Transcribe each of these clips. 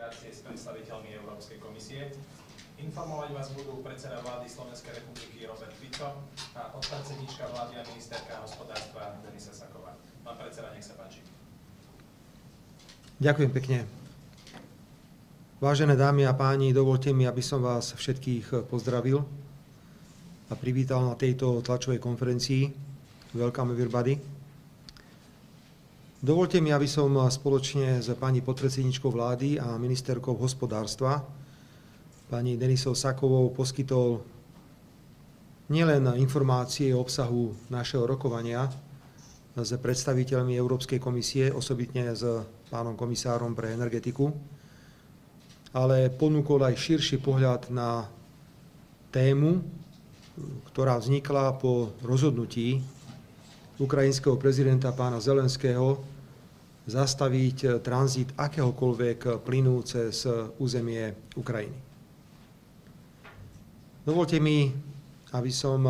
komunikácie s predstaviteľmi Európskej komisie. Informovať vás budú predseda vlády Slovenskej republiky Robert Fico a podpredsedníčka vlády a ministerka hospodárstva Denisa Saková. Pán predseda, nech sa páči. Ďakujem pekne. Vážené dámy a páni, dovolte mi, aby som vás všetkých pozdravil a privítal na tejto tlačovej konferencii. Welcome everybody. Dovolte mi, aby som spoločne s pani podpredsedníčkou vlády a ministerkou hospodárstva, pani Denisou Sakovou, poskytol nielen informácie o obsahu našeho rokovania s predstaviteľmi Európskej komisie, osobitne s pánom komisárom pre energetiku, ale ponúkol aj širší pohľad na tému, ktorá vznikla po rozhodnutí ukrajinského prezidenta pána Zelenského zastaviť tranzit akéhokoľvek plynu cez územie Ukrajiny. Dovolte mi, aby som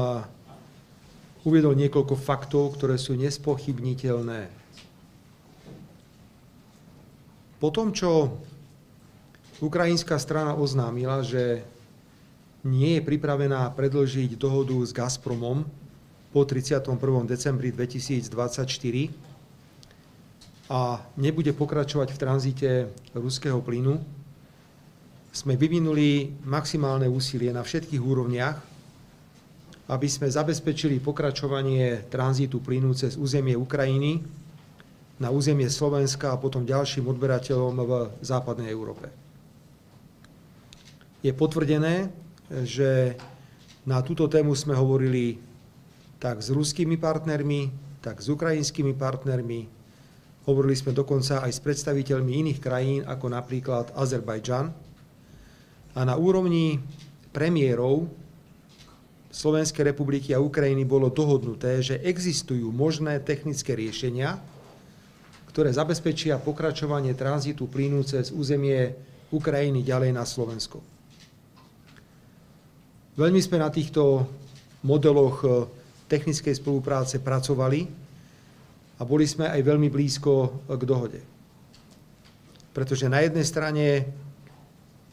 uviedol niekoľko faktov, ktoré sú nespochybniteľné. Po tom, čo ukrajinská strana oznámila, že nie je pripravená predĺžiť dohodu s Gazpromom po 31. decembri 2024 a nebude pokračovať v tranzite ruského plynu, sme vyvinuli maximálne úsilie na všetkých úrovniach, aby sme zabezpečili pokračovanie tranzitu plynu cez územie Ukrajiny na územie Slovenska a potom ďalším odberateľom v západnej Európe. Je potvrdené, že na túto tému sme hovorili tak s ruskými partnermi, tak s ukrajinskými partnermi. Hovorili sme dokonca aj s predstaviteľmi iných krajín, ako napríklad Azerbajdžan. A na úrovni premiérov Slovenskej republiky a Ukrajiny bolo dohodnuté, že existujú možné technické riešenia, ktoré zabezpečia pokračovanie tranzitu plynu cez územie Ukrajiny ďalej na Slovensko. Veľmi sme na týchto modeloch technickej spolupráce pracovali a boli sme aj veľmi blízko k dohode. Pretože na jednej strane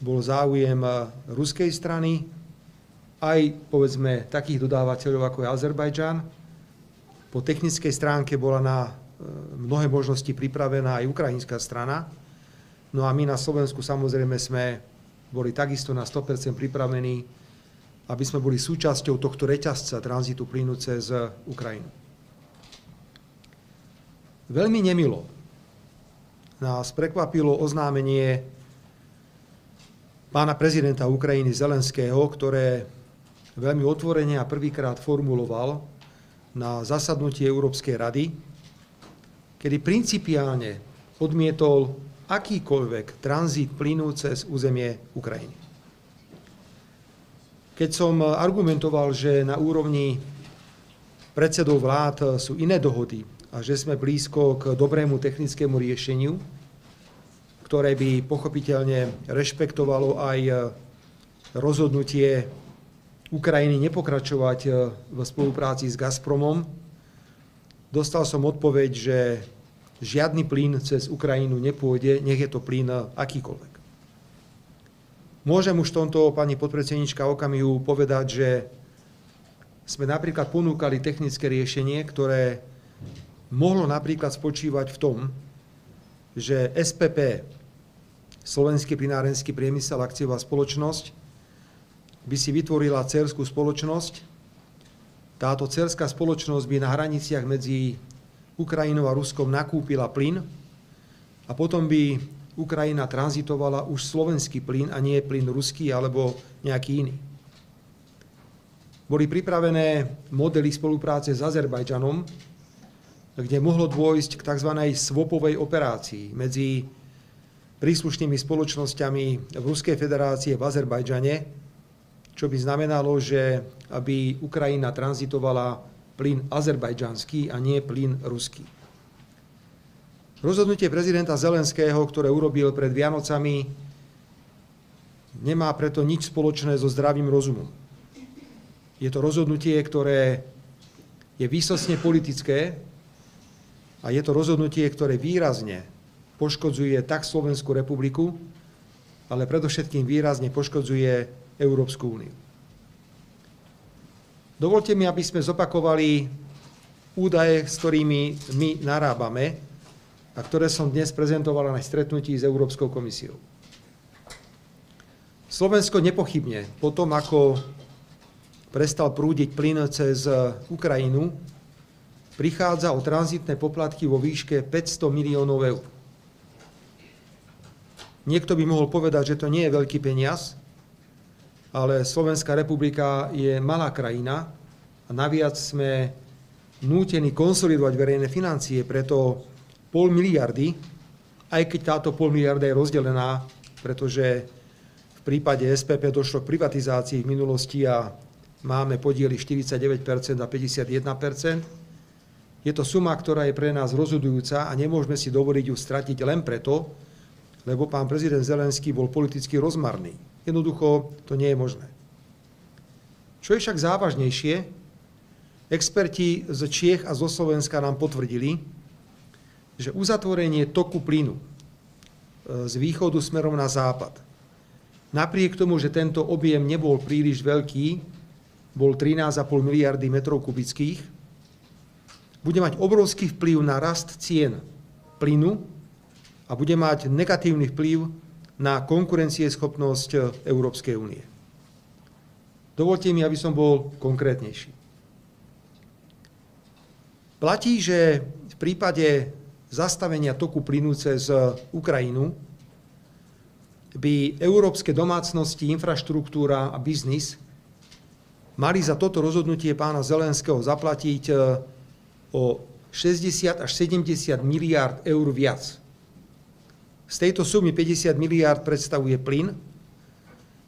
bol záujem ruskej strany, aj povedzme takých dodávateľov ako je Azerbajdžan. Po technickej stránke bola na mnohé možnosti pripravená aj ukrajinská strana. No a my na Slovensku samozrejme sme boli takisto na 100% pripravení, aby sme boli súčasťou tohto reťazca tranzitu plynu cez Ukrajinu. Veľmi nemilo nás prekvapilo oznámenie pána prezidenta Ukrajiny Zelenského, ktoré veľmi otvorene a prvýkrát formuloval na zasadnutí Európskej rady, kedy principiálne odmietol akýkoľvek tranzit plynu cez územie Ukrajiny. Keď som argumentoval, že na úrovni predsedov vlád sú iné dohody a že sme blízko k dobrému technickému riešeniu, ktoré by pochopiteľne rešpektovalo aj rozhodnutie Ukrajiny nepokračovať v spolupráci s Gazpromom, dostal som odpoveď, že žiadny plyn cez Ukrajinu nepôjde, nech je to plyn akýkoľvek. Môžem už v tomto, pani podpredsedníčka, okamihu povedať, že sme napríklad ponúkali technické riešenie, ktoré mohlo napríklad spočívať v tom, že SPP, Slovenský plynárenský priemysel akciová spoločnosť, by si vytvorila dcérskú spoločnosť. Táto dcérská spoločnosť by na hraniciach medzi Ukrajinou a Ruskom nakúpila plyn a potom by Ukrajina tranzitovala už slovenský plyn a nie plyn ruský alebo nejaký iný. Boli pripravené modely spolupráce s Azerbajdžanom, kde mohlo dôjsť k tzv. Swapovej operácii medzi príslušnými spoločnosťami v Ruskej federácii v Azerbajdžane, čo by znamenalo, že aby Ukrajina tranzitovala plyn azerbajdžanský a nie plyn ruský. Rozhodnutie prezidenta Zelenského, ktoré urobil pred Vianocami, nemá preto nič spoločné so zdravým rozumom. Je to rozhodnutie, ktoré je výsostne politické a je to rozhodnutie, ktoré výrazne poškodzuje tak Slovenskú republiku, ale predovšetkým výrazne poškodzuje Európsku úniu. Dovolte mi, aby sme zopakovali údaje, s ktorými my narábame a ktoré som dnes prezentoval na stretnutí s Európskou komisiou. Slovensko nepochybne, potom ako prestal prúdiť plyn cez Ukrajinu, prichádza o tranzitné poplatky vo výške 500 miliónov eur. Niekto by mohol povedať, že to nie je veľký peniaz, ale Slovenská republika je malá krajina a naviac sme nútení konsolidovať verejné financie, preto 0,5 miliardy, aj keď táto 0,5 miliarda je rozdelená, pretože v prípade SPP došlo k privatizácii v minulosti a máme podiely 49% a 51%. Je to suma, ktorá je pre nás rozhodujúca a nemôžeme si dovoliť ju stratiť len preto, lebo pán prezident Zelenský bol politicky rozmarný. Jednoducho to nie je možné. Čo je však závažnejšie, experti z Čiech a zo Slovenska nám potvrdili, že uzatvorenie toku plynu z východu smerom na západ, napriek tomu, že tento objem nebol príliš veľký, bol 13,5 miliardy metrov kubických, bude mať obrovský vplyv na rast cien plynu a bude mať negatívny vplyv na konkurencieschopnosť Európskej únie. Dovolte mi, aby som bol konkrétnejší. Platí, že v prípade zastavenia toku plynu cez Ukrajinu by európske domácnosti, infraštruktúra a biznis mali za toto rozhodnutie pána Zelenského zaplatiť o 60 až 70 miliárd eur viac. Z tejto sumy 50 miliárd predstavuje plyn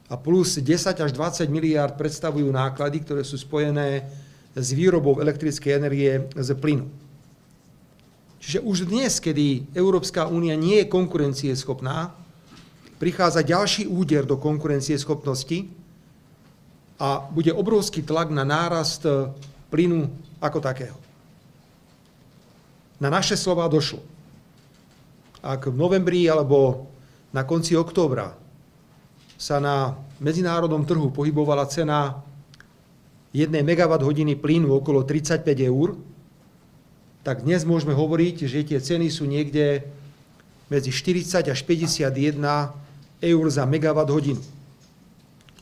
a plus 10 až 20 miliárd predstavujú náklady, ktoré sú spojené s výrobou elektrickej energie z plynu. Čiže už dnes, kedy Európska únia nie je konkurencieschopná, prichádza ďalší úder do konkurencieschopnosti a bude obrovský tlak na nárast plynu ako takého. Na naše slová došlo. Ak v novembri alebo na konci októbra sa na medzinárodnom trhu pohybovala cena 1 MWh plynu okolo 35 eur, tak dnes môžeme hovoriť, že tie ceny sú niekde medzi 40 až 51 eur za megawatt-hodinu.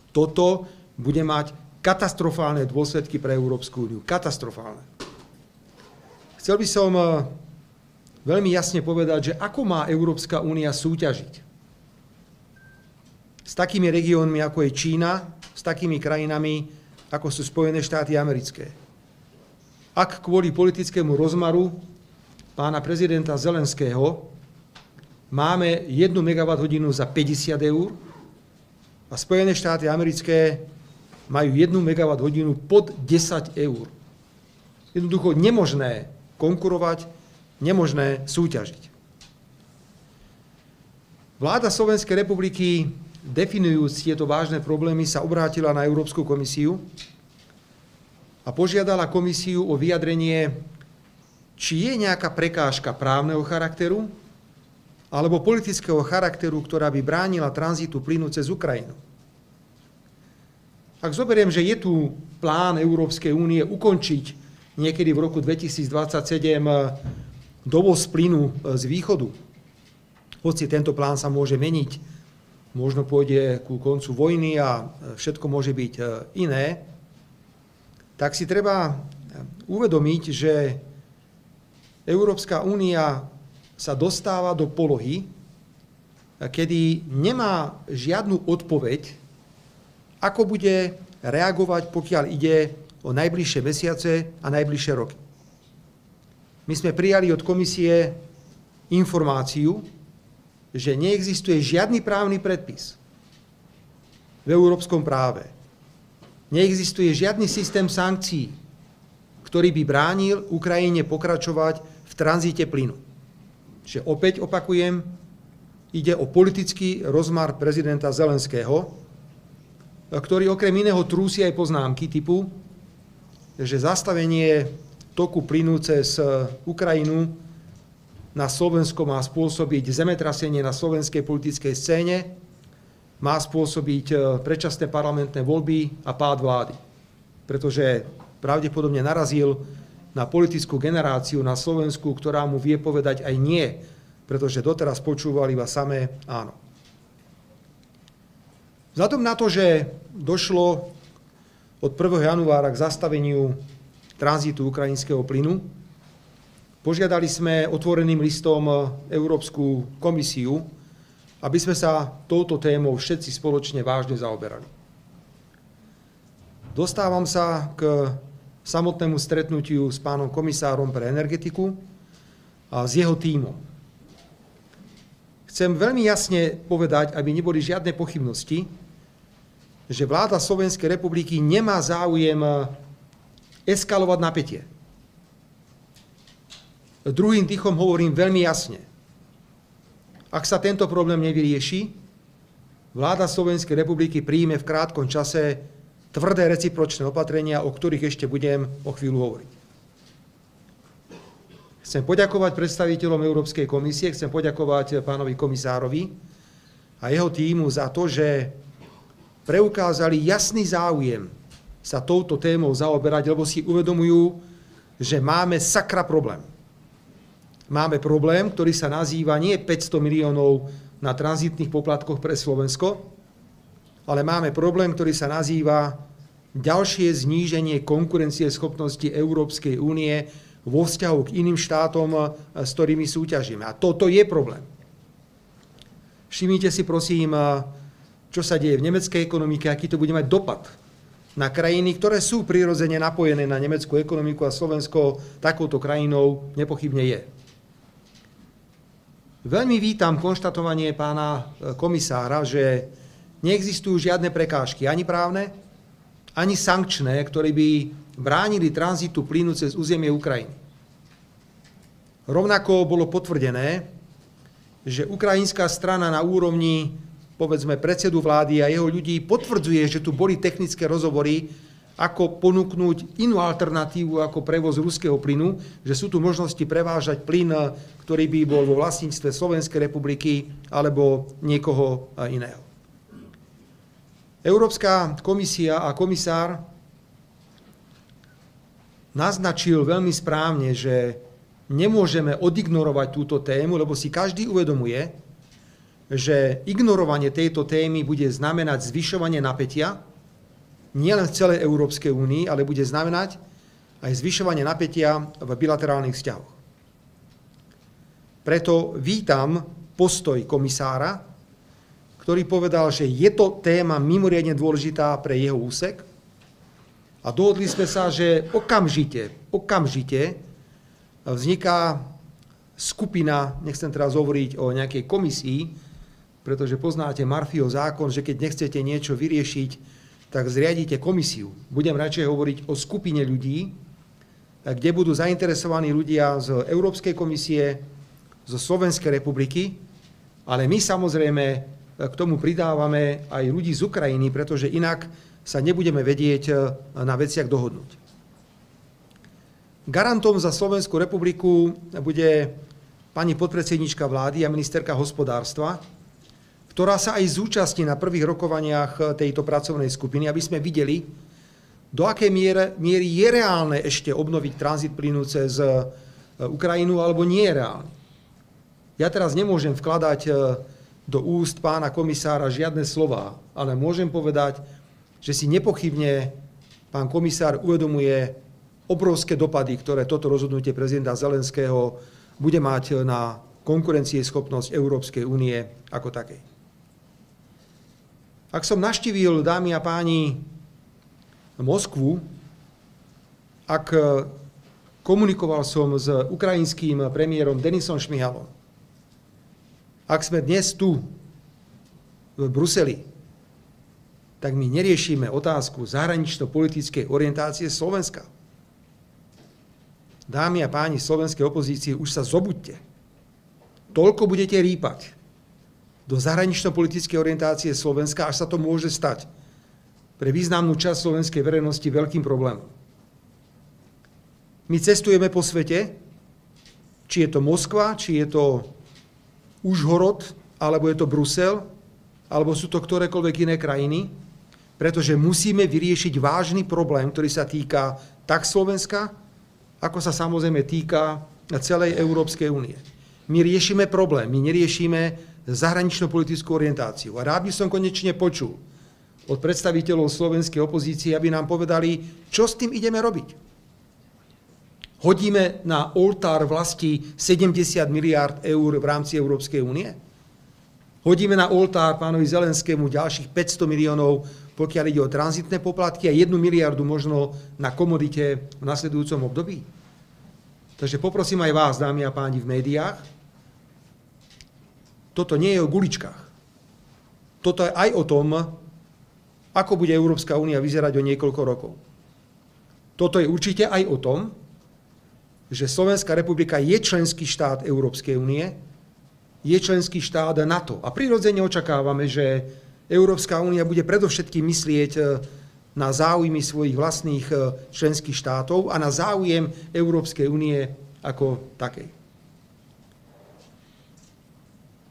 Toto bude mať katastrofálne dôsledky pre Európsku úniu. Katastrofálne. Chcel by som veľmi jasne povedať, že ako má Európska únia súťažiť s takými regiónmi, ako je Čína, s takými krajinami, ako sú Spojené štáty americké. Ak kvôli politickému rozmaru pána prezidenta Zelenského máme 1 MWh za 50 eur a Spojené štáty americké majú 1 MWh pod 10 eur. Jednoducho nemožné konkurovať, nemožné súťažiť. Vláda Slovenskej republiky, definujúc tieto vážne problémy, sa obrátila na Európsku komisiu a požiadala komisiu o vyjadrenie, či je nejaká prekážka právneho charakteru alebo politického charakteru, ktorá by bránila tranzitu plynu cez Ukrajinu. Ak zoberiem, že je tu plán Európskej únie ukončiť niekedy v roku 2027 dovoz plynu z východu, hoci tento plán sa môže meniť, možno pôjde ku koncu vojny a všetko môže byť iné, tak si treba uvedomiť, že Európska únia sa dostáva do polohy, kedy nemá žiadnu odpoveď, ako bude reagovať, pokiaľ ide o najbližšie mesiace a najbližšie roky. My sme prijali od komisie informáciu, že neexistuje žiadny právny predpis v európskom práve. Neexistuje žiadny systém sankcií, ktorý by bránil Ukrajine pokračovať v tranzite plynu. Čiže opäť opakujem, ide o politický rozmar prezidenta Zelenského, ktorý okrem iného trúsi aj poznámky typu, že zastavenie toku plynu cez Ukrajinu na Slovensko má spôsobiť zemetrasenie na slovenskej politickej scéne má spôsobiť predčasné parlamentné voľby a pád vlády. Pretože pravdepodobne narazil na politickú generáciu na Slovensku, ktorá mu vie povedať aj nie, pretože doteraz počúvali iba samé áno. Vzhľadom na to, že došlo od 1. januára k zastaveniu tranzitu ukrajinského plynu, požiadali sme otvoreným listom Európsku komisiu, aby sme sa touto témou všetci spoločne vážne zaoberali. Dostávam sa k samotnému stretnutiu s pánom komisárom pre energetiku a s jeho tímom. Chcem veľmi jasne povedať, aby neboli žiadne pochybnosti, že vláda Slovenskej republiky nemá záujem eskalovať napätie. Druhým dýchom hovorím veľmi jasne. Ak sa tento problém nevyrieši, vláda Slovenskej republiky príjme v krátkom čase tvrdé recipročné opatrenia, o ktorých ešte budem o chvíľu hovoriť. Chcem poďakovať predstaviteľom Európskej komisie, chcem poďakovať pánovi komisárovi a jeho tímu za to, že preukázali jasný záujem sa touto témou zaoberať, lebo si uvedomujú, že máme sakra problém. Máme problém, ktorý sa nazýva nie 500 miliónov na tranzitných poplatkoch pre Slovensko, ale máme problém, ktorý sa nazýva ďalšie zníženie konkurencieschopnosti Európskej únie vo vzťahu k iným štátom, s ktorými súťažíme. A toto je problém. Všimnite si prosím, čo sa deje v nemeckej ekonomike, aký to bude mať dopad na krajiny, ktoré sú prirodzene napojené na nemeckú ekonomiku a Slovensko takouto krajinou nepochybne je. Veľmi vítam konštatovanie pána komisára, že neexistujú žiadne prekážky, ani právne, ani sankčné, ktoré by bránili tranzitu plynu cez územie Ukrajiny. Rovnako bolo potvrdené, že ukrajinská strana na úrovni povedzme predsedu vlády a jeho ľudí potvrdzuje, že tu boli technické rozhovory, ako ponúknuť inú alternatívu ako prevoz ruského plynu, že sú tu možnosti prevážať plyn, ktorý by bol vo vlastníctve Slovenskej republiky alebo niekoho iného. Európska komisia a komisár naznačil veľmi správne, že nemôžeme odignorovať túto tému, lebo si každý uvedomuje, že ignorovanie tejto témy bude znamenať zvyšovanie napätia nielen v celej Európskej únii, ale bude znamenať aj zvyšovanie napätia v bilaterálnych vzťahoch. Preto vítam postoj komisára, ktorý povedal, že je to téma mimoriadne dôležitá pre jeho úsek a dohodli sme sa, že okamžite vzniká skupina, nechcem teraz hovoriť o nejakej komisii, pretože poznáte Murphyho zákon, že keď nechcete niečo vyriešiť, tak zriadite komisiu. Budem radšej hovoriť o skupine ľudí, kde budú zainteresovaní ľudia z Európskej komisie, zo Slovenskej republiky, ale my samozrejme k tomu pridávame aj ľudí z Ukrajiny, pretože inak sa nebudeme vedieť na veciach dohodnúť. Garantom za Slovenskú republiku bude pani podpredsedníčka vlády a ministerka hospodárstva, ktorá sa aj zúčastní na prvých rokovaniach tejto pracovnej skupiny, aby sme videli, do akej miery je reálne ešte obnoviť tranzit plynu cez Ukrajinu, alebo nie je reálne. Ja teraz nemôžem vkladať do úst pána komisára žiadne slová, ale môžem povedať, že si nepochybne pán komisár uvedomuje obrovské dopady, ktoré toto rozhodnutie prezidenta Zelenského bude mať na konkurencieschopnosť Európskej únie ako takej. Ak som navštívil, dámy a páni, Moskvu, ak komunikoval som s ukrajinským premiérom Denisom Šmihalom, ak sme dnes tu v Bruseli, tak my neriešime otázku zahranično-politickej orientácie Slovenska. Dámy a páni slovenskej opozície, už sa zobuďte. Toľko budete rýpať do zahranično-politickej orientácie Slovenska, až sa to môže stať pre významnú časť slovenskej verejnosti veľkým problémom. My cestujeme po svete, či je to Moskva, či je to Užhorod, alebo je to Brusel, alebo sú to ktorékoľvek iné krajiny, pretože musíme vyriešiť vážny problém, ktorý sa týka tak Slovenska, ako sa samozrejme týka celej Európskej únie. My riešime problém, my neriešime zahranično-politickú orientáciu. A rád by som konečne počul od predstaviteľov slovenskej opozície, aby nám povedali, čo s tým ideme robiť. Hodíme na oltár vlasti 70 miliárd eur v rámci Európskej únie? Hodíme na oltár pánovi Zelenskému ďalších 500 miliónov, pokiaľ ide o tranzitné poplatky a 1 miliardu možno na komodite v nasledujúcom období? Takže poprosím aj vás, dámy a páni v médiách, toto nie je o guličkách. Toto je aj o tom, ako bude Európska únia vyzerať o niekoľko rokov. Toto je určite aj o tom, že Slovenská republika je členský štát Európskej únie, je členský štát NATO. A prirodzene očakávame, že Európska únia bude predovšetkým myslieť na záujmy svojich vlastných členských štátov a na záujem Európskej únie ako takej.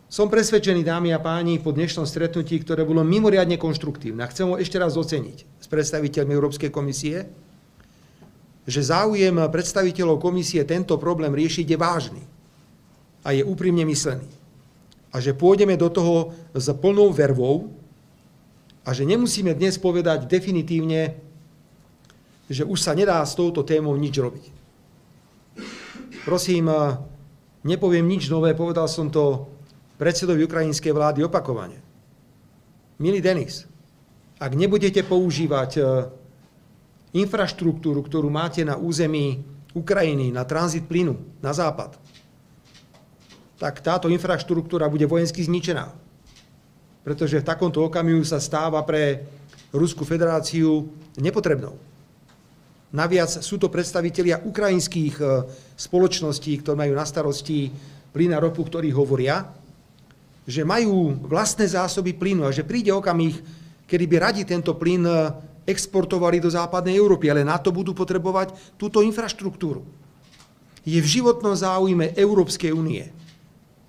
Som presvedčený, dámy a páni, po dnešnom stretnutí, ktoré bolo mimoriadne konštruktívne, a chcem ho ešte raz oceniť s predstaviteľmi Európskej komisie, že záujem predstaviteľov komisie tento problém riešiť je vážny a je úprimne myslený. A že pôjdeme do toho s plnou vervou a že nemusíme dnes povedať definitívne, že už sa nedá s touto témou nič robiť. Prosím, nepoviem nič nové, povedal som to predsedovi ukrajinskej vlády opakovane. Milý Denis, ak nebudete používať infraštruktúru, ktorú máte na území Ukrajiny, na tranzit plynu, na západ, tak táto infraštruktúra bude vojensky zničená. Pretože v takomto okamihu sa stáva pre Ruskú federáciu nepotrebnou. Naviac sú to predstavitelia ukrajinských spoločností, ktoré majú na starosti plyn a ropu, ktorí hovoria, že majú vlastné zásoby plynu a že príde okamih, kedy by radi tento plyn exportovali do západnej Európy, ale na to budú potrebovať túto infraštruktúru. Je v životnom záujme Európskej únie.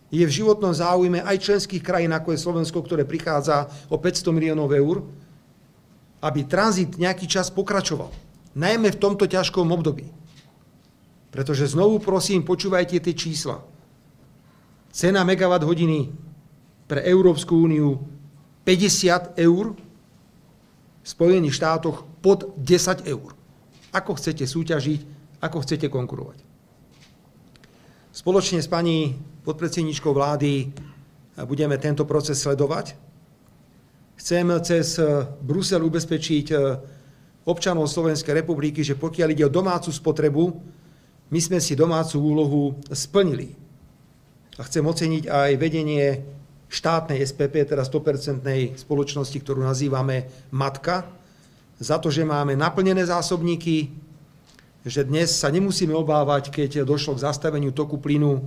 Je v životnom záujme aj členských krajín, ako je Slovensko, ktoré prichádza o 500 miliónov eur, aby tranzit nejaký čas pokračoval. Najmä v tomto ťažkom období. Pretože znovu prosím, počúvajte tie čísla. Cena megawatt hodiny pre Európsku úniu 50 eur, v Spojených štátoch pod 10 eur. Ako chcete súťažiť, ako chcete konkurovať. Spoločne s pani podpredsedníčkou vlády budeme tento proces sledovať. Chcem cez Brusel ubezpečiť občanov Slovenskej republiky, že pokiaľ ide o domácu spotrebu, my sme si domácu úlohu splnili. A chcem oceniť aj vedenie štátnej SPP, teda 100% spoločnosti, ktorú nazývame Matka, za to, že máme naplnené zásobníky, že dnes sa nemusíme obávať, keď došlo k zastaveniu toku plynu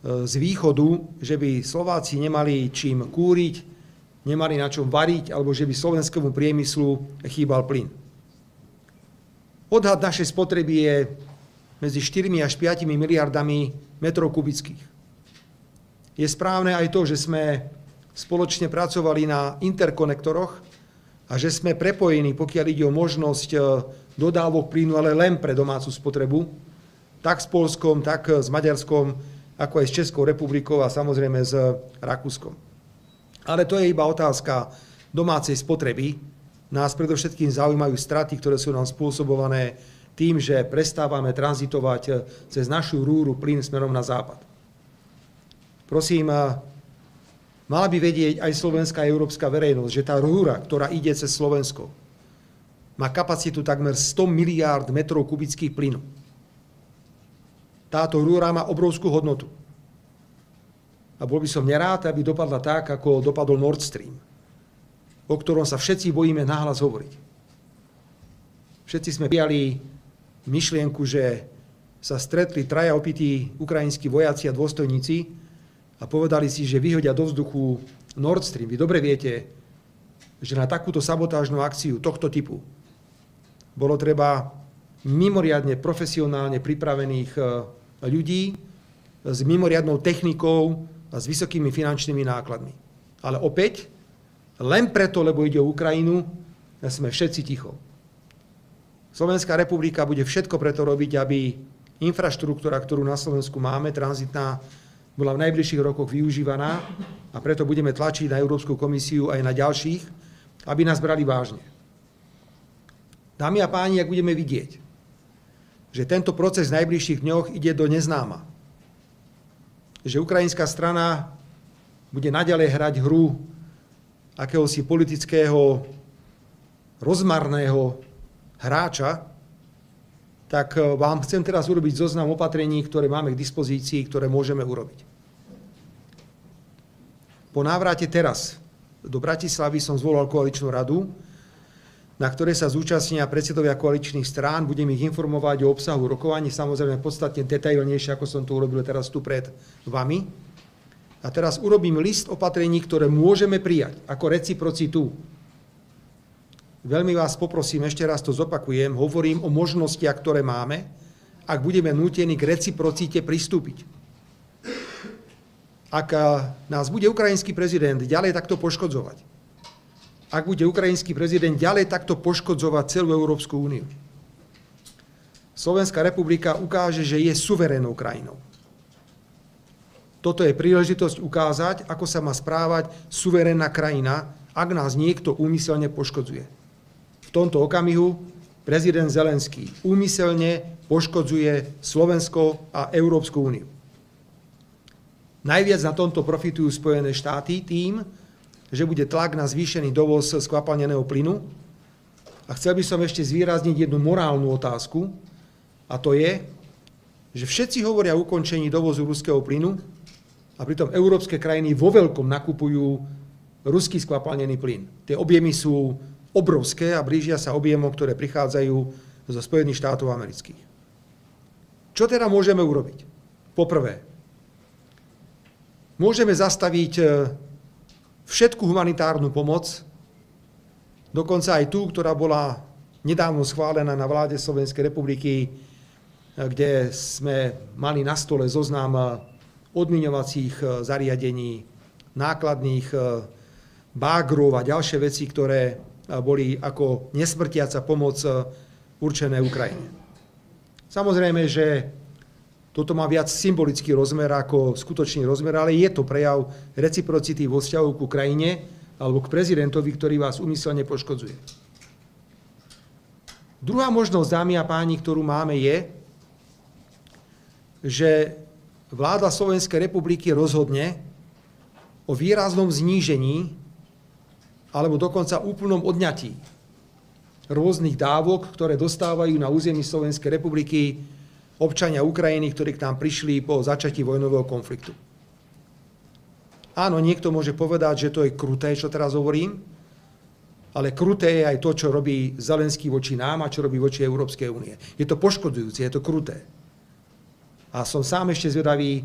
z východu, že by Slováci nemali čím kúriť, nemali na čom variť, alebo že by slovenskému priemyslu chýbal plyn. Odhad našej spotreby je medzi 4 až 5 miliardami metrov kubických. Je správne aj to, že sme spoločne pracovali na interkonektoroch a že sme prepojení, pokiaľ ide o možnosť dodávok plynu, ale len pre domácu spotrebu, tak s Poľskom, tak s Maďarskom, ako aj s Českou republikou a samozrejme s Rakúskom. Ale to je iba otázka domácej spotreby. Nás predovšetkým zaujímajú straty, ktoré sú nám spôsobované tým, že prestávame tranzitovať cez našu rúru plyn smerom na západ. Prosím, mala by vedieť aj slovenská a európska verejnosť, že tá rúra, ktorá ide cez Slovensko, má kapacitu takmer 100 miliárd metrov kubických plynu. Táto rúra má obrovskú hodnotu. A bol by som nerád, aby dopadla tak, ako dopadol Nord Stream, o ktorom sa všetci bojíme nahlas hovoriť. Všetci sme prijali myšlienku, že sa stretli traja opití ukrajinskí vojaci a dôstojníci a povedali si, že vyhodia do vzduchu Nord Stream. Vy dobre viete, že na takúto sabotážnu akciu tohto typu bolo treba mimoriadne profesionálne pripravených ľudí s mimoriadnou technikou a s vysokými finančnými nákladmi. Ale opäť len preto, lebo ide o Ukrajinu, sme všetci ticho. Slovenská republika bude všetko preto robiť, aby infraštruktúra, ktorú na Slovensku máme, tranzitná, bola v najbližších rokoch využívaná a preto budeme tlačiť na Európsku komisiu aj na ďalších, aby nás brali vážne. Dámy a páni, ak budeme vidieť, že tento proces v najbližších dňoch ide do neznáma, že ukrajinská strana bude naďalej hrať hru akéhosi politického rozmarného hráča, tak vám chcem teraz urobiť zoznam opatrení, ktoré máme k dispozícii, ktoré môžeme urobiť. Po návrate teraz do Bratislavy som zvolal koaličnú radu, na ktorej sa zúčastnia predsedovia koaličných strán. Budem ich informovať o obsahu rokovaní, samozrejme podstatne detailnejšie, ako som to urobil teraz tu pred vami. A teraz urobím list opatrení, ktoré môžeme prijať ako reciprocitu. Veľmi vás poprosím, ešte raz to zopakujem, hovorím o možnostiach, ktoré máme, ak budeme nútení k reciprocite pristúpiť. Ak nás bude ukrajinský prezident ďalej takto poškodzovať, ak bude ukrajinský prezident ďalej takto poškodzovať celú Európsku úniu, Slovenská republika ukáže, že je suverénnou krajinou. Toto je príležitosť ukázať, ako sa má správať suverénna krajina, ak nás niekto úmyselne poškodzuje. V tomto okamihu prezident Zelenský úmyselne poškodzuje Slovensko a Európsku úniu. Najviac na tomto profitujú Spojené štáty tým, že bude tlak na zvýšený dovoz skvapalneného plynu. A chcel by som ešte zvýrazniť jednu morálnu otázku, a to je, že všetci hovoria o ukončení dovozu ruského plynu a pritom európske krajiny vo veľkom nakupujú ruský skvapalnený plyn. Tie objemy sú obrovské a blížia sa objemom, ktoré prichádzajú zo Spojených štátov amerických. Čo teda môžeme urobiť? Poprvé, môžeme zastaviť všetku humanitárnu pomoc, dokonca aj tú, ktorá bola nedávno schválená na vláde Slovenskej republiky, kde sme mali na stole zoznam odmiňovacích zariadení, nákladných bágrov a ďalšie veci, ktoré boli ako nesmrtiaca pomoc určené Ukrajine. Samozrejme, že toto má viac symbolický rozmer ako skutočný rozmer, ale je to prejav reciprocity vo vzťahu k Ukrajine alebo k prezidentovi, ktorý vás úmyselne poškodzuje. Druhá možnosť, dámy a páni, ktorú máme, je, že vláda Slovenskej republiky rozhodne o výraznom znížení alebo dokonca úplnom odňatí rôznych dávok, ktoré dostávajú na území Slovenskej republiky občania Ukrajiny, ktorí k nám prišli po začatí vojnového konfliktu. Áno, niekto môže povedať, že to je kruté, čo teraz hovorím, ale kruté je aj to, čo robí Zelenský voči nám a čo robí voči Európskej únie. Je to poškodzujúce, je to kruté. A som sám ešte zvedavý,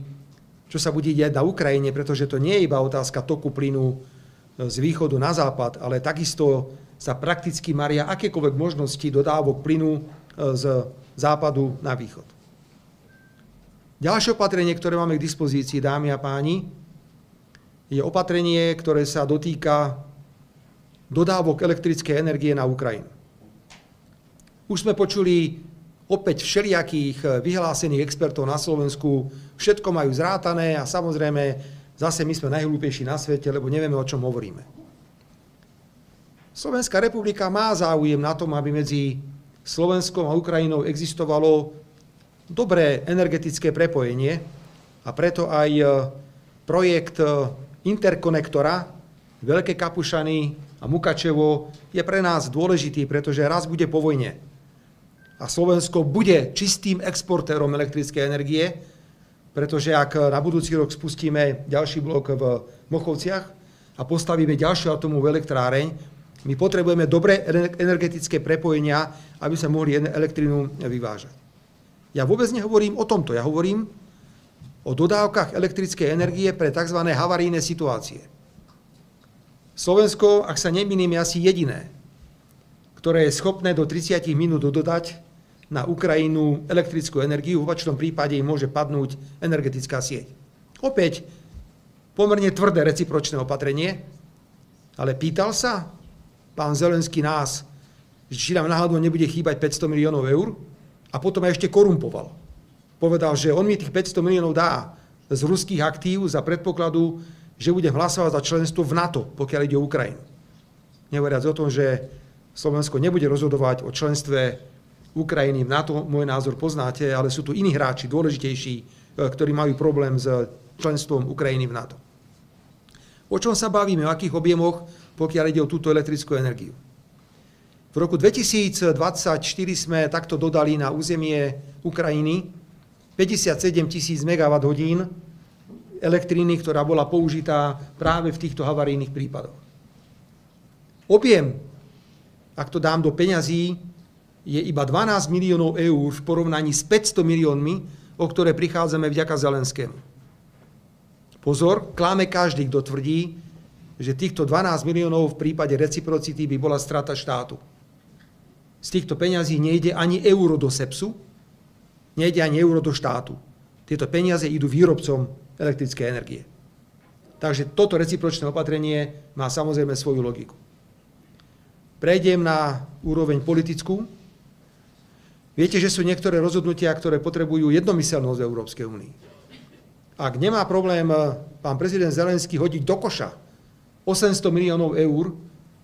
čo sa bude diať na Ukrajine, pretože to nie je iba otázka toku plynu z východu na západ, ale takisto sa prakticky maria akékoľvek možnosti dodávok plynu z západu na východ. Ďalšie opatrenie, ktoré máme k dispozícii, dámy a páni, je opatrenie, ktoré sa dotýka dodávok elektrickej energie na Ukrajinu. Už sme počuli opäť všelijakých vyhlásených expertov na Slovensku, všetko majú zrátané a samozrejme zase my sme najhlúpejší na svete, lebo nevieme, o čom hovoríme. Slovenská republika má záujem na tom, aby medzi Slovenskom a Ukrajinou existovalo dobré energetické prepojenie a preto aj projekt interkonektora Veľké Kapušany a Mukačevo je pre nás dôležitý, pretože raz bude po vojne a Slovensko bude čistým exportérom elektrickej energie, pretože ak na budúci rok spustíme ďalší blok v Mochovciach a postavíme ďalšiu atomovú elektráreň, my potrebujeme dobré energetické prepojenia, aby sme mohli elektrínu vyvážať. Ja vôbec nehovorím o tomto, ja hovorím o dodávkach elektrickej energie pre tzv. Havarijné situácie. Slovensko, ak sa nemýlim, je asi jediné, ktoré je schopné do 30 minút dodať na Ukrajinu elektrickú energiu, v opačnom prípade im môže padnúť energetická sieť. Opäť pomerne tvrdé recipročné opatrenie, Ale pýtal sa pán Zelenský nás, či nám náhodou nebude chýbať 500 miliónov eur a potom aj ešte korumpoval. Povedal, že on mi tých 500 miliónov dá z ruských aktív za predpokladu, že budem hlasovať za členstvo v NATO, pokiaľ ide o Ukrajinu. Nehovoriac o tom, že Slovensko nebude rozhodovať o členstve Ukrajiny v NATO, môj názor poznáte, ale sú tu iní hráči, dôležitejší, ktorí majú problém s členstvom Ukrajiny v NATO. O čom sa bavíme, o akých objemoch, pokiaľ ide o túto elektrickú energiu? V roku 2024 sme takto dodali na územie Ukrajiny 57 000 MWh elektriny, ktorá bola použitá práve v týchto havarijných prípadoch. Objem, ak to dám do peňazí, je iba 12 miliónov eur v porovnaní s 500 miliónmi, o ktoré prichádzame vďaka Zelenskému. Pozor, klame každý, kto tvrdí, že týchto 12 miliónov v prípade reciprocity by bola strata štátu. Z týchto peňazí nejde ani euro do SEPSu, nejde ani euro do štátu. Tieto peniaze idú výrobcom elektrickej energie. Takže toto recipročné opatrenie má samozrejme svoju logiku. Prejdem na úroveň politickú. Viete, že sú niektoré rozhodnutia, ktoré potrebujú jednomyseľnosť v Európskej únii. Ak nemá problém pán prezident Zelenský hodiť do koša 800 miliónov eur,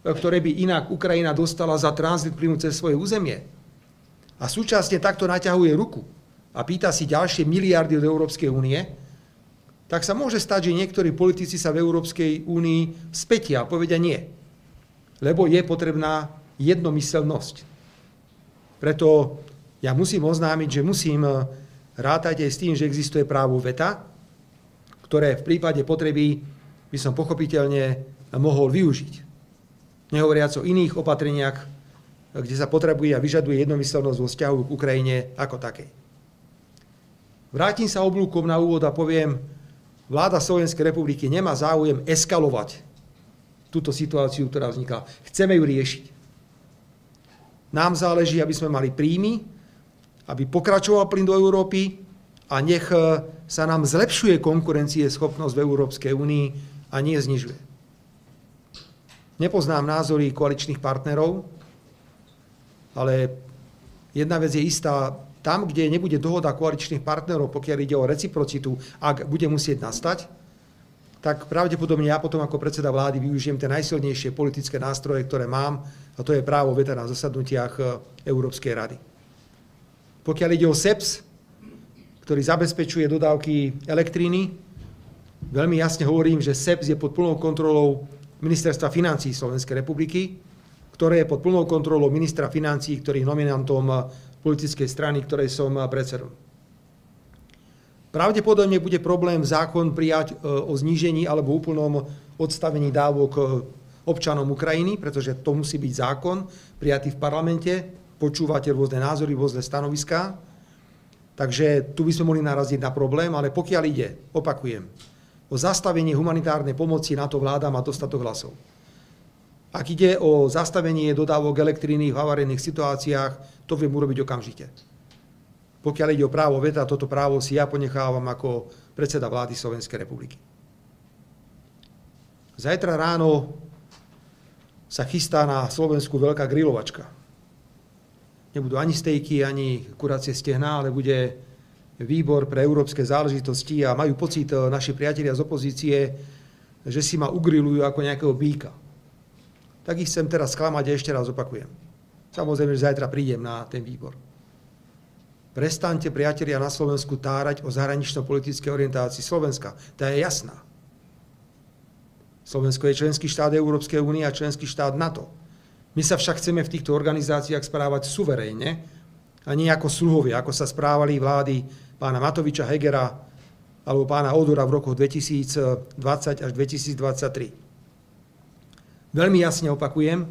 ktoré by inak Ukrajina dostala za tranzit plynu cez svoje územie, a súčasne takto naťahuje ruku a pýta si ďalšie miliardy od Európskej únie, tak sa môže stať, že niektorí politici sa v Európskej únii spätia a povedia nie. Lebo je potrebná jednomyseľnosť. Preto ja musím oznámiť, že musím rátať aj s tým, že existuje právo veta, ktoré v prípade potreby by som pochopiteľne mohol využiť. Nehovoriac o iných opatreniach, kde sa potrebuje a vyžaduje jednomyseľnosť vo vzťahu k Ukrajine ako takej. Vrátim sa oblúkom na úvod a poviem, vláda Slovenskej republiky nemá záujem eskalovať túto situáciu, ktorá vznikla. Chceme ju riešiť. Nám záleží, aby sme mali príjmy, aby pokračoval plyn do Európy a nech sa nám zlepšuje konkurencieschopnosť v Európskej únii a nie znižuje. Nepoznám názory koaličných partnerov, ale jedna vec je istá, tam, kde nebude dohoda koaličných partnerov, pokiaľ ide o reciprocitu, ak bude musieť nastať, tak pravdepodobne ja potom ako predseda vlády využijem tie najsilnejšie politické nástroje, ktoré mám, a to je právo veta na zasadnutiach Európskej rady. Pokiaľ ide o SEPS, ktorý zabezpečuje dodávky elektriny, veľmi jasne hovorím, že SEPS je pod plnou kontrolou Ministerstva financií Slovenskej republiky, ktoré je pod plnou kontrolou ministra financií, ktorý je nominantom politickej strany, ktorej som predsedom. Pravdepodobne bude problém zákon prijať o znížení alebo úplnom odstavení dávok občanom Ukrajiny, pretože to musí byť zákon prijatý v parlamente. Počúvate rôzne názory, rôzne stanoviská. Takže tu by sme mohli naraziť na problém, ale pokiaľ ide, opakujem, o zastavenie humanitárnej pomoci, na to vláda má dostatok hlasov. Ak ide o zastavenie dodávok elektriny v havarijných situáciách, to viem urobiť okamžite. Pokiaľ ide o právo veta, toto právo si ja ponechávam ako predseda vlády Slovenskej republiky. Zajtra ráno sa chystá na Slovensku veľká grilovačka. Nebudú ani stejky, ani kuracie stehná, ale bude výbor pre európske záležitosti a majú pocit naši priatelia z opozície, že si ma ugrilujú ako nejakého býka. Tak ich chcem teraz sklamať a ešte raz opakujem. Samozrejme, že zajtra prídem na ten výbor. Prestaňte, priatelia, na Slovensku tárať o zahranično-politickej orientácii Slovenska. Tá je jasná. Slovensko je členský štát Európskej únie a členský štát NATO. My sa však chceme v týchto organizáciách správať suverénne a nie ako sluhovia, ako sa správali vlády pána Matoviča, Hegera alebo pána Odora v rokoch 2020 až 2023. Veľmi jasne opakujem,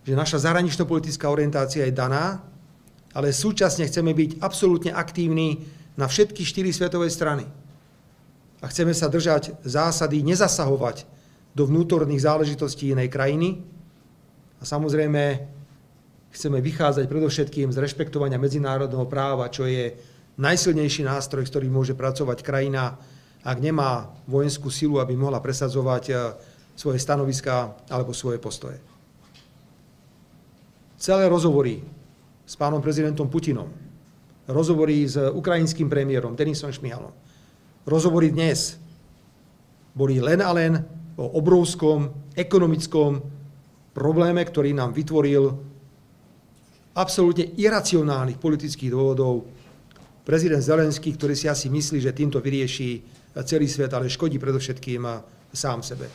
že naša zahranično-politická orientácia je daná, ale súčasne chceme byť absolútne aktívni na všetky 4 svetové strany. A chceme sa držať zásady nezasahovať do vnútorných záležitostí inej krajiny. A samozrejme chceme vychádzať predovšetkým z rešpektovania medzinárodného práva, čo je najsilnejší nástroj, s ktorým môže pracovať krajina, ak nemá vojenskú silu, aby mohla presadzovať svoje stanoviská alebo svoje postoje. Celé rozhovory s pánom prezidentom Putinom, rozhovory s ukrajinským premiérom Denisom Šmihalom, rozhovory dnes boli len a len o obrovskom ekonomickom probléme, ktorý nám vytvoril absolútne iracionálnych politických dôvodov prezident Zelenský, ktorý si asi myslí, že týmto vyrieši celý svet, ale škodí predovšetkým sám sebe.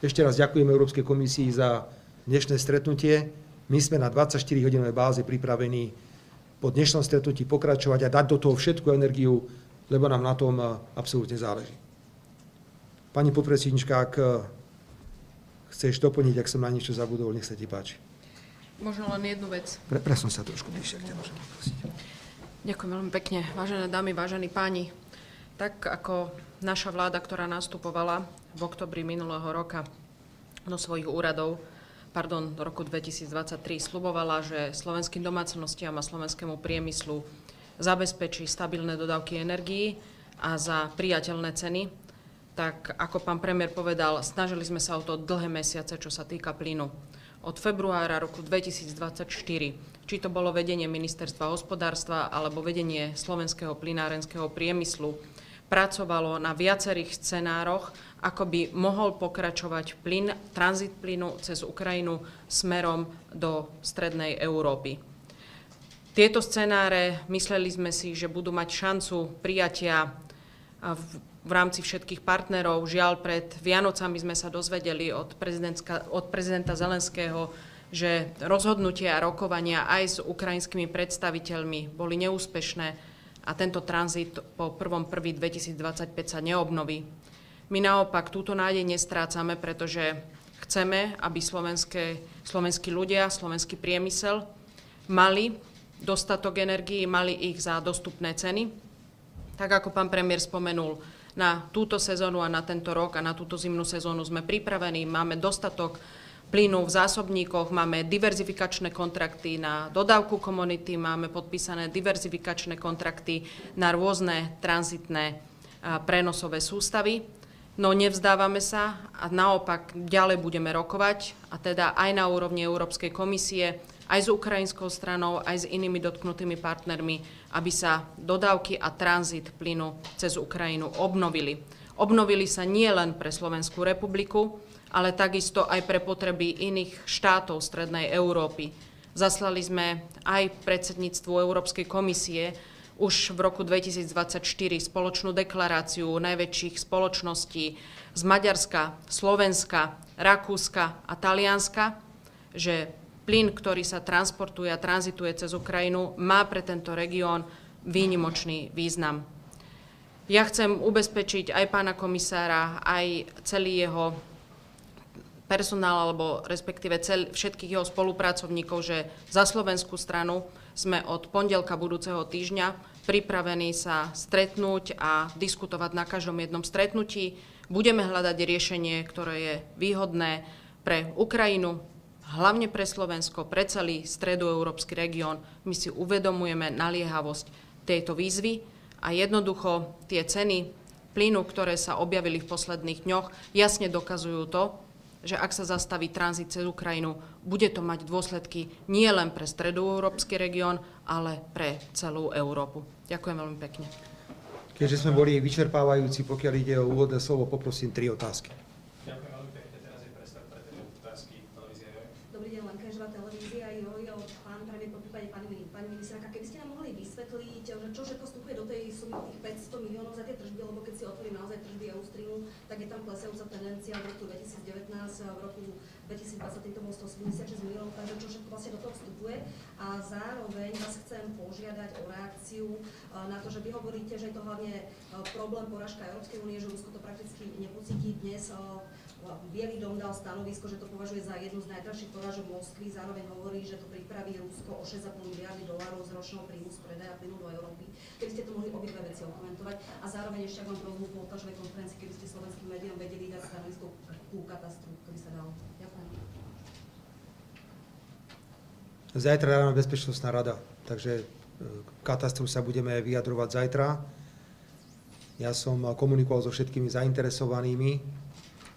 Ešte raz ďakujem Európskej komisii za dnešné stretnutie. My sme na 24-hodinovej báze pripravení po dnešnom stretnutí pokračovať a dať do toho všetku energiu, lebo nám na tom absolútne záleží. Pani podpredsednička, ak chceš doplniť, ak som na niečo zabudol, nech sa ti páči. Možno len jednu vec. Presun sa trošku bližšie, ak ťa môžem poprosiť. Ďakujem veľmi pekne. Vážené dámy, vážení páni, tak ako naša vláda, ktorá nastupovala v októbri minulého roka do svojich úradov, do roku 2023, sľubovala, že slovenským domácnostiam a slovenskému priemyslu zabezpečí stabilné dodávky energií a za priateľné ceny, tak ako pán premiér povedal, snažili sme sa o to dlhé mesiace, čo sa týka plynu. Od februára roku 2024, či to bolo vedenie ministerstva hospodárstva alebo vedenie slovenského plynárenského priemyslu, pracovalo na viacerých scenároch, ako by mohol pokračovať tranzit plynu cez Ukrajinu smerom do strednej Európy. Tieto scenáre, mysleli sme si, že budú mať šancu prijatia v rámci všetkých partnerov. Žiaľ, pred Vianocami sme sa dozvedeli od prezidenta Zelenského, že rozhodnutia a rokovania aj s ukrajinskými predstaviteľmi boli neúspešné a tento tranzit po 1.1.2025 sa neobnoví. My naopak túto nádej nestrácame, pretože chceme, aby slovenskí ľudia, slovenský priemysel mali dostatok energií, mali ich za dostupné ceny. Tak ako pán premiér spomenul, na túto sezónu a na tento rok a na túto zimnú sezónu sme pripravení, máme dostatok plynu v zásobníkoch, máme diverzifikačné kontrakty na dodávku komodity, máme podpísané diverzifikačné kontrakty na rôzne tranzitné prenosové sústavy. No nevzdávame sa a naopak ďalej budeme rokovať, a teda aj na úrovni Európskej komisie, aj s ukrajinskou stranou, aj s inými dotknutými partnermi, aby sa dodávky a tranzit plynu cez Ukrajinu obnovili. Obnovili sa nie len pre Slovenskú republiku, ale takisto aj pre potreby iných štátov Strednej Európy. Zaslali sme aj predsedníctvu Európskej komisie už v roku 2024 spoločnú deklaráciu najväčších spoločností z Maďarska, Slovenska, Rakúska a Talianska, že plyn, ktorý sa transportuje a tranzituje cez Ukrajinu, má pre tento región výnimočný význam. Ja chcem ubezpečiť aj pána komisára, aj celý jeho personál, alebo respektíve všetkých jeho spolupracovníkov, že za slovenskú stranu sme od pondelka budúceho týždňa pripravení sa stretnúť a diskutovať na každom jednom stretnutí. Budeme hľadať riešenie, ktoré je výhodné pre Ukrajinu, hlavne pre Slovensko, pre celý stredoeurópsky región. My si uvedomujeme naliehavosť tejto výzvy a jednoducho tie ceny plynu, ktoré sa objavili v posledných dňoch, jasne dokazujú to, že ak sa zastaví tranzit cez Ukrajinu, bude to mať dôsledky nie len pre stredoeurópsky región, ale pre celú Európu. Ďakujem veľmi pekne. Keďže sme boli vyčerpávajúci, pokiaľ ide o úvodné slovo, poprosím 3 otázky. Ďakujem veľmi pekne. Teraz je priestor pre 3 otázky. Televízia JOJ. Dobrý deň, Lenka Ježová, televízia JOJ, pán premiér, po prípade pani ministerka. Keby ste nám mohli vysvetliť, že čo všetko vstupuje do tej sumy tých 500 miliónov za tie tržby, lebo keď si otvorím naozaj tržby Eustreamu, tak je tam klesajúca tendencia v roku 2019, v roku 2020 to bolo 186 miliónov, takže čo všetko vlastne do toho vstupuje. A zároveň vás chcem požiadať o reakciu na to, že vy hovoríte, že je to hlavne problém porážka Európskej únie, že Rusko to prakticky nepocíti. Dnes Bielý dom dal stanovisko, že to považuje za jednu z najdražších porážok Moskvy, zároveň hovorí, že to pripraví Rusko o 6,5 miliardy dolárov z ročného príjmu z predaja plynu do Európy. Keby ste to mohli obidve veci okomentovať a zároveň ešte ak vám prosbu po tlačovej konferencii, keby ste slovenským médiám vedeli dať stanovisko ku katastru, ktorý sa dal. Ďakujem. Zajtra ráno Bezpečnostná rada, takže k katastru sa budeme vyjadrovať zajtra. Ja som komunikoval so všetkými zainteresovanými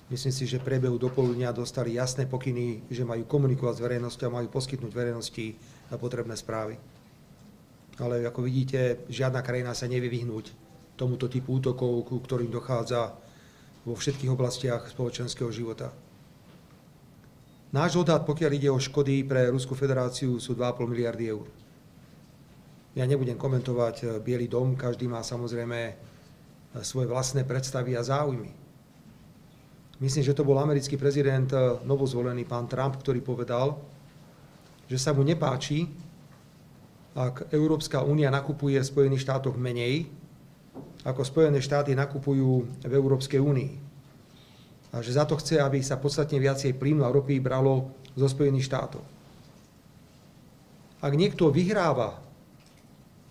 Myslím si, že v priebehu dopoludnia dostali jasné pokyny, že majú komunikovať s verejnosťou a majú poskytnúť verejnosti potrebné správy. Ale ako vidíte, žiadna krajina sa nevie vyhnúť tomuto typu útokov, ku ktorým dochádza vo všetkých oblastiach spoločenského života. Náš odhad, pokiaľ ide o škody pre Ruskú federáciu, sú 2,5 miliardy eur. Ja nebudem komentovať Bielý dom, každý má samozrejme svoje vlastné predstavy a záujmy. Myslím, že to bol americký prezident, novozvolený pán Trump, ktorý povedal, že sa mu nepáči, ak Európska únia nakupuje v Spojených štátoch menej, ako Spojené štáty nakupujú v Európskej únii. A že za to chce, aby sa podstatne viacej plynu a ropy bralo zo Spojených štátov. Ak niekto vyhráva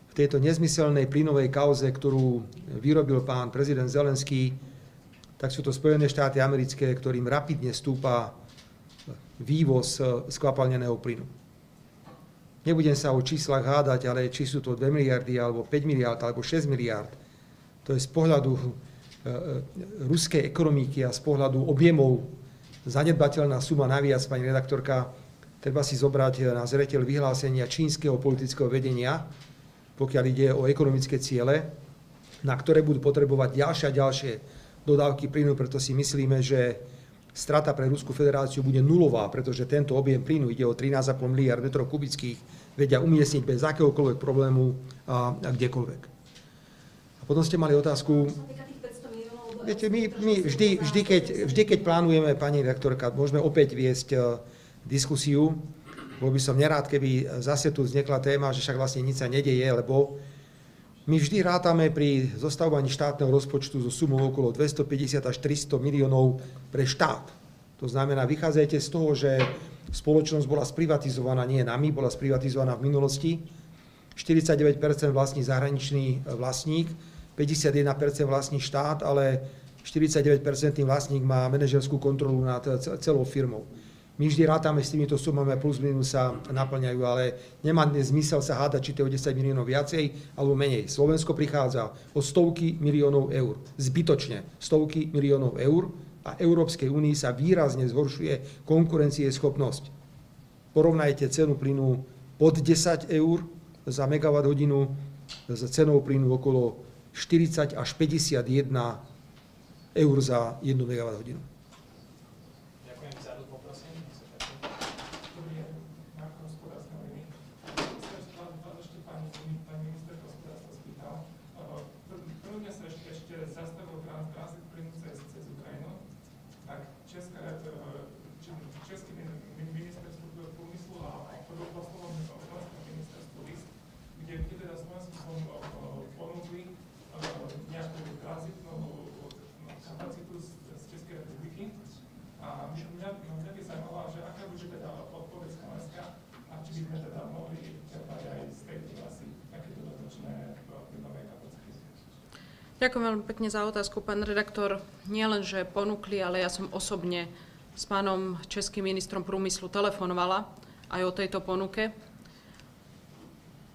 v tejto nezmyselnej plynovej kauze, ktorú vyrobil pán prezident Zelenský, tak sú to Spojené štáty americké, ktorým rapidne stúpa vývoz skvapalneného plynu. Nebudem sa o číslach hádať, ale či sú to 2 miliardy, alebo 5 miliard, alebo 6 miliard, to je z pohľadu ruskej ekonomiky a z pohľadu objemov zanedbateľná suma naviac, pani redaktorka. Treba si zobrať na zreteľ vyhlásenia čínskeho politického vedenia, pokiaľ ide o ekonomické ciele, na ktoré budú potrebovať ďalšie a ďalšie dodávky plynu, preto si myslíme, že strata pre Ruskú federáciu bude nulová, pretože tento objem plynu, ide o 13,5 miliard metrov kubických, vedia umiestniť bez akéhokoľvek problému a kdekoľvek. A potom ste mali otázku. Viete, my vždy, keď plánujeme, pani redaktorka, môžeme opäť viesť diskusiu. Bol by som nerád, keby zase tu vznikla téma, že však vlastne nič sa nedeje, lebo my vždy rátame pri zostavovaní štátneho rozpočtu so sumou okolo 250 až 300 miliónov pre štát. To znamená, vychádzajte z toho, že spoločnosť bola sprivatizovaná nie nami, bola sprivatizovaná v minulosti. 49% vlastní zahraničný vlastník, 51% vlastní štát, ale 49% vlastník má manažerskú kontrolu nad celou firmou. My vždy rátame s týmito sumami a plus minus sa naplňajú, ale nemá zmysel sa hádať, či to je o 10 miliónov viacej alebo menej. Slovensko prichádza o stovky miliónov eur. Zbytočne stovky miliónov eur a Európskej únii sa výrazne zhoršuje konkurencieschopnosť. Porovnajte cenu plynu pod 10 eur za megawatt hodinu s cenou plynu okolo 40 až 51 eur za 1 megawatt hodinu. Ďakujem veľmi pekne za otázku, pán redaktor. Nie len, že ponúkli, ale ja som osobne s pánom českým ministrom prúmyslu telefonovala aj o tejto ponuke.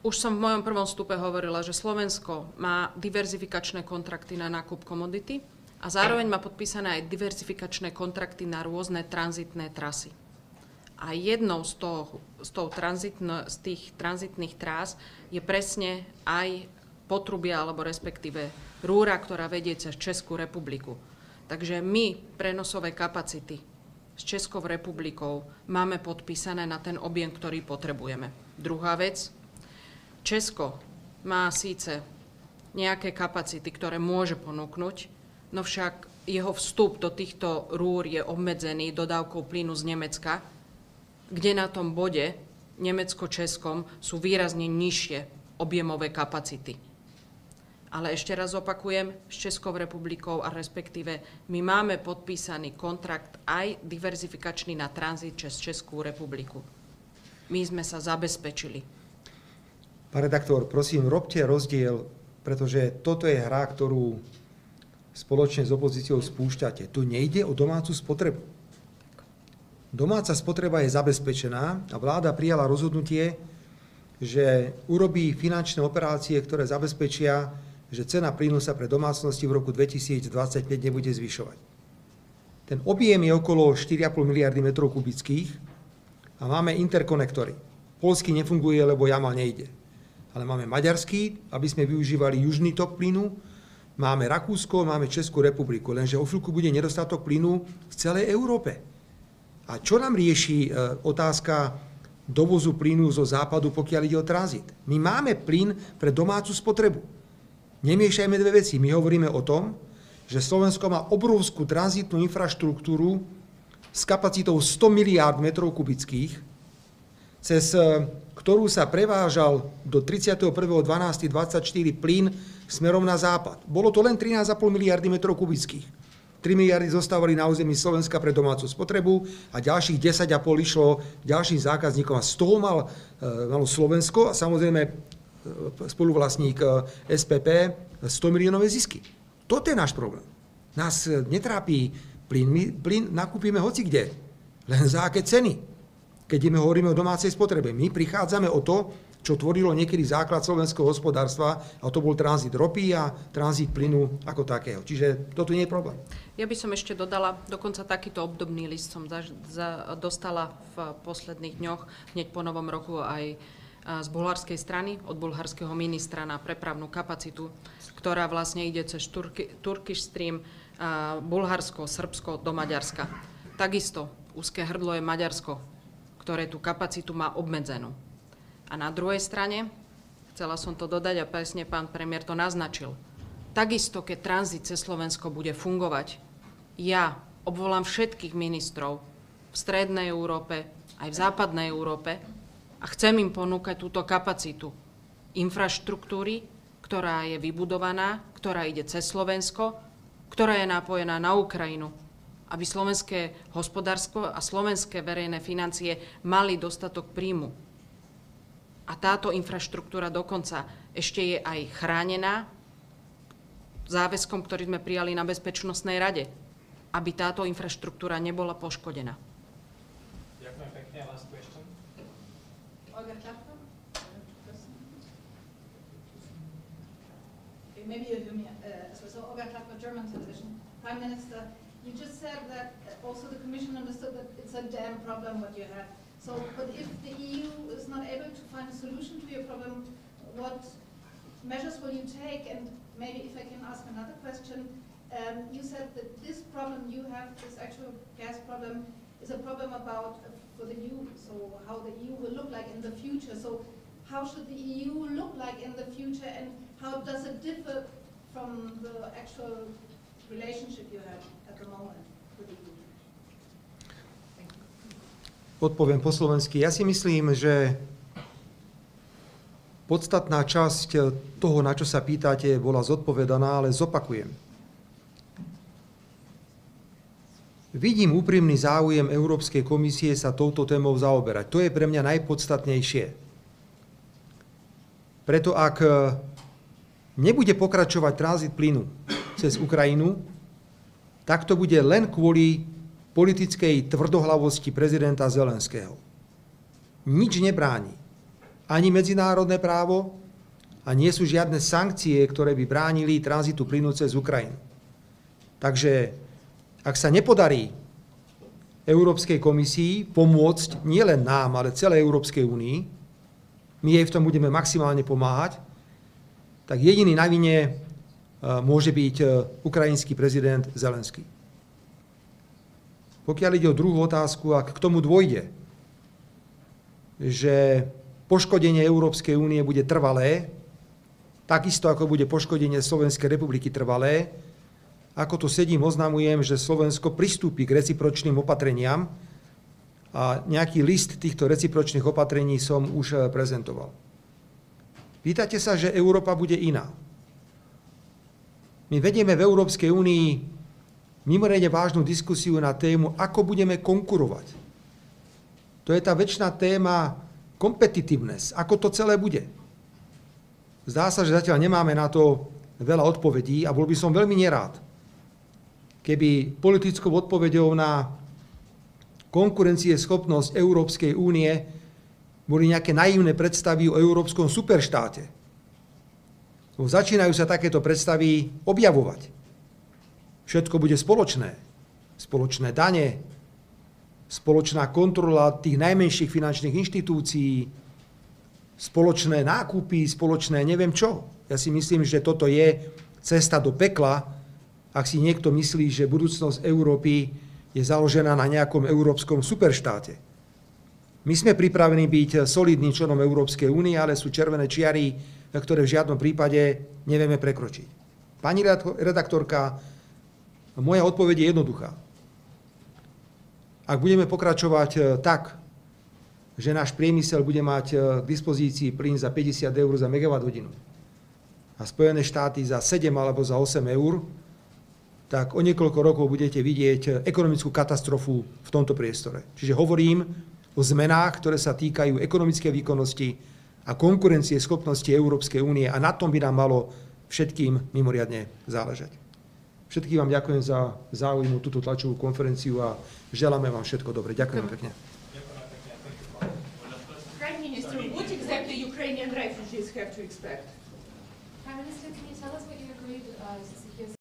Už som v mojom prvom vstupe hovorila, že Slovensko má diverzifikačné kontrakty na nákup komodity a zároveň má podpísané aj diverzifikačné kontrakty na rôzne tranzitné trasy. A jednou z tých tranzitných trás je presne aj potrubia, alebo respektíve rúra, ktorá vedie cez Českú republiku. Takže my prenosové kapacity s Českou republikou máme podpísané na ten objem, ktorý potrebujeme. Druhá vec, Česko má síce nejaké kapacity, ktoré môže ponúknuť, no však jeho vstup do týchto rúr je obmedzený dodávkou plynu z Nemecka, kde na tom bode nemecko-českom sú výrazne nižšie objemové kapacity. Ale ešte raz opakujem, s Českou republikou a respektíve my máme podpísaný kontrakt aj diverzifikačný na tranzit cez Českú republiku. My sme sa zabezpečili. Pán redaktor, prosím, robte rozdiel, pretože toto je hra, ktorú spoločne s opozíciou spúšťate. Tu nejde o domácu spotrebu. Domáca spotreba je zabezpečená a vláda prijala rozhodnutie, že urobí finančné operácie, ktoré zabezpečia, že cena plynu sa pre domácnosti v roku 2025 nebude zvyšovať. Ten objem je okolo 4,5 miliardy metrov kubických a máme interkonektory. Poľský nefunguje, lebo Jamal nejde. Ale máme maďarský, aby sme využívali južný tok plynu, máme Rakúsko, máme Českú republiku, lenže o chvíľku bude nedostatok plynu v celej Európe. A čo nám rieši otázka dovozu plynu zo západu, pokiaľ ide o tranzit? My máme plyn pre domácu spotrebu. Nemiešajme dve veci. My hovoríme o tom, že Slovensko má obrovskú tranzitnú infraštruktúru s kapacitou 100 miliárd metrov kubických, cez ktorú sa prevážal do 31.12.24 plyn smerom na západ. Bolo to len 13,5 miliardy metrov kubických. 3 miliardy zostávali na území Slovenska pre domácu spotrebu a ďalších 10,5 išlo ďalším zákazníkom. A z toho malo Slovensko a samozrejme spoluvlastník SPP 100 miliónové zisky. Toto je náš problém. Nás netrápi plyn. My plyn nakúpime hocikde. Len za aké ceny. Keď hovoríme o domácej spotrebe. My prichádzame o to, čo tvorilo niekedy základ slovenského hospodárstva, a to bol tranzit ropy a tranzit plynu ako takého. Čiže toto nie je problém. Ja by som ešte dodala, dokonca takýto obdobný list som dostala v posledných dňoch, hneď po Novom roku aj z bulharskej strany, od bulharského ministra na prepravnú kapacitu, ktorá vlastne ide cez Turkish Stream, Bulharsko, Srbsko do Maďarska. Takisto úzke hrdlo je Maďarsko, ktoré tú kapacitu má obmedzenú. A na druhej strane, chcela som to dodať a presne pán premiér to naznačil, takisto keď tranzit cez Slovensko bude fungovať, ja obvolám všetkých ministrov v strednej Európe, aj v západnej Európe a chcem im ponúkať túto kapacitu infraštruktúry, ktorá je vybudovaná, ktorá ide cez Slovensko, ktorá je napojená na Ukrajinu, aby slovenské hospodárstvo a slovenské verejné financie mali dostatok príjmu. A táto infraštruktúra dokonca ešte je aj chránená záväzkom, ktorý sme prijali na Bezpečnostnej rade, aby táto infraštruktúra nebola poškodená. Ďakujem pekne. Last question. Maybe you hear me. So Olga Klappner, German television. Prime Minister, you just said that also the Commission understood that it's a damn problem what you have. So, but if the EU is not able to find a solution to your problem, what measures will you take? And maybe if I can ask another question, you said that this problem you have, this actual gas problem, is a problem about for the EU. So how the EU will look like in the future. So how should the EU look like in the future, and how does it differ from the actual relationship you have at the moment with the EU? Odpoviem po slovensky. Ja si myslím, že podstatná časť toho, na čo sa pýtate, bola zodpovedaná, ale zopakujem. Vidím úprimný záujem Európskej komisie sa touto témou zaoberať. To je pre mňa najpodstatnejšie. Preto ak nebude pokračovať tranzit plynu cez Ukrajinu, tak to bude len kvôli politickej tvrdohlavosti prezidenta Zelenského. Nič nebráni. Ani medzinárodné právo a nie sú žiadne sankcie, ktoré by bránili tranzitu plynu cez Ukrajinu. Takže ak sa nepodarí Európskej komisii pomôcť nielen nám, ale celej Európskej únii, my jej v tom budeme maximálne pomáhať, tak jediný na vine môže byť ukrajinský prezident Zelenský. Pokiaľ ide o druhú otázku, ak k tomu dôjde, že poškodenie Európskej únie bude trvalé, takisto ako bude poškodenie Slovenskej republiky trvalé, ako to sedím, oznamujem, že Slovensko pristúpi k recipročným opatreniam a nejaký list týchto recipročných opatrení som už prezentoval. Pýtate sa, že Európa bude iná. My vedieme v Európskej únii mimoriadne vážnu diskusiu na tému, ako budeme konkurovať. To je tá večná téma competitiveness, ako to celé bude. Zdá sa, že zatiaľ nemáme na to veľa odpovedí a bol by som veľmi nerád, keby politickou odpoveďou na konkurencieschopnosť Európskej únie boli nejaké naivné predstavy o európskom superštáte. Začínajú sa takéto predstavy objavovať. Všetko bude spoločné. spoločné dane, spoločná kontrola tých najmenších finančných inštitúcií, spoločné nákupy, spoločné neviem čo. Ja si myslím, že toto je cesta do pekla, ak si niekto myslí, že budúcnosť Európy je založená na nejakom európskom superštáte. My sme pripravení byť solidným členom Európskej únie, ale sú červené čiary, ktoré v žiadnom prípade nevieme prekročiť. Pani redaktorka, moja odpoveď je jednoduchá. Ak budeme pokračovať tak, že náš priemysel bude mať k dispozícii plyn za 50 eur za megawatt hodinu a Spojené štáty za 7 alebo za 8 eur, tak o niekoľko rokov budete vidieť ekonomickú katastrofu v tomto priestore. Čiže hovorím o zmenách, ktoré sa týkajú ekonomickej výkonnosti a konkurencie schopnosti Európskej únie a na tom by nám malo všetkým mimoriadne záležať. Všetkým vám ďakujem za záujmu túto tlačovú konferenciu a želáme vám všetko dobre. Ďakujem pekne. Prime Minister, what exactly Ukrainian refugees have to expect? Prime Minister, can you tell us what you agreed